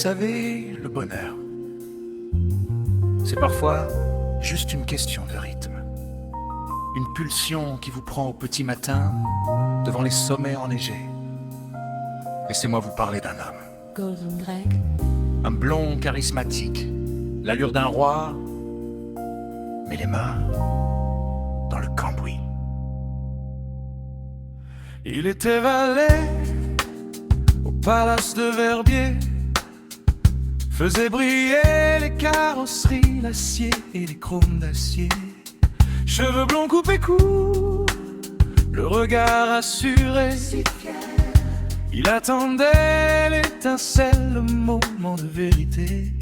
savez, le bonheur, c'est parfois juste une question de rythme. Une pulsion qui vous prend au petit matin devant les sommets enneigés. Laissez-moi vous parler d'un homme. Golden Greg. Un blond charismatique, l'allure d'un roi, mais les mains dans le cambouis. Il était valet au palace de Verbier, faisait briller les carrosseries, l'acier et les chromes d'acier. Cheveux blonds coupés courts, le regard assuré, il attendait l'étincelle, le moment de vérité.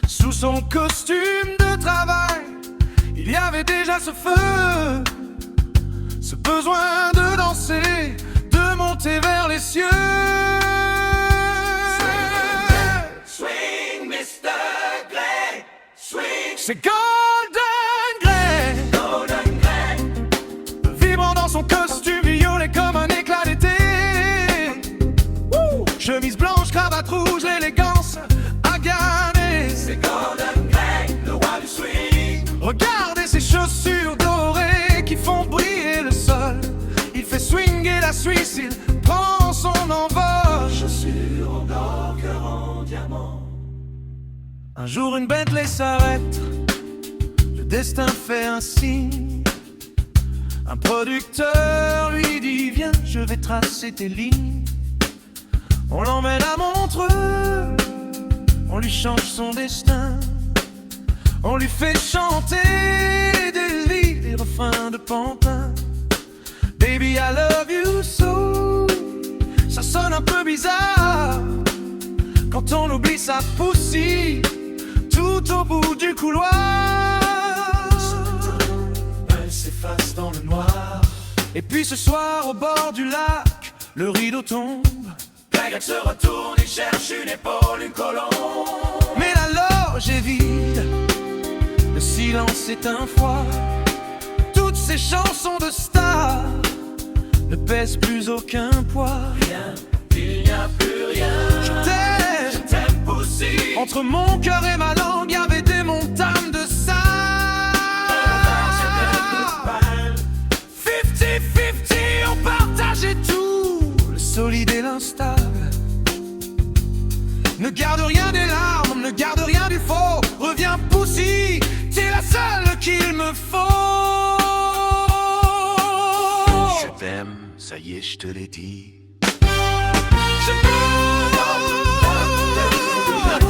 Sous son costume de travail, il y avait déjà ce feu, ce besoin de danser, de monter vers les cieux. Swing, Mr. Greg, swing. C'est Golden Greg, Golden Greg, vibrant dans son costume violet comme un éclat d'été. Chemise blanche, cravate rouge, l'élégance à gagner. c'est Golden Greg, le roi du swing. Regardez ses chaussures dorées qui font briller le sol. Il fait swinger la Suisse, il prend son envol. Chaussures en or, cœur en diamant. Un jour une Bentley s'arrête, le destin fait un signe. Un producteur lui dit viens, je vais tracer tes lignes. On l'emmène à Montreux, on lui change son destin. On lui fait chanter des livres, des refrains de Pantin. Baby I love you so, ça sonne un peu bizarre quand on oublie sa poussière tout au bout du couloir. Elle s'efface dans le noir. Et puis ce soir au bord du lac, le rideau tombe. Greg se retourne, il cherche une épaule, une colombe. Mais la loge est vide, le silence est un froid. Toutes ces chansons de stars ne pèsent plus aucun poids. Rien, il n'y a plus rien. Je t'aime, T'aimes Poussy. entre mon cœur et ma langue, y avait des montagnes de sable. 50-50, on partageait tout, le solide et l'instable. Ne garde rien des larmes, ne garde rien du faux. Reviens Poussy, t'es la seule qu'il me faut. Je t'aime, ça y est, je te l'ai dit. Je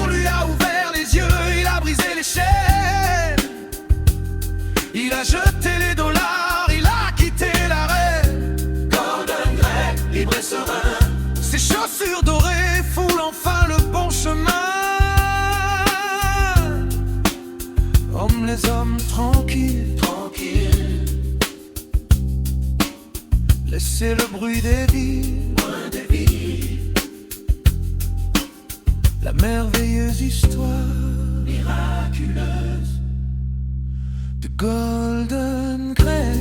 on lui a ouvert les yeux, il a brisé les chaînes. Il a jeté les dollars, il a quitté la reine. Golden Greg, libre et serein. Ses chaussures dorées foulent enfin le bon chemin. Hommes les hommes tranquilles, Tranquille, laissez le bruit des villes, loin des villes. la merveilleuse histoire Miraculeuse. de Golden Greg.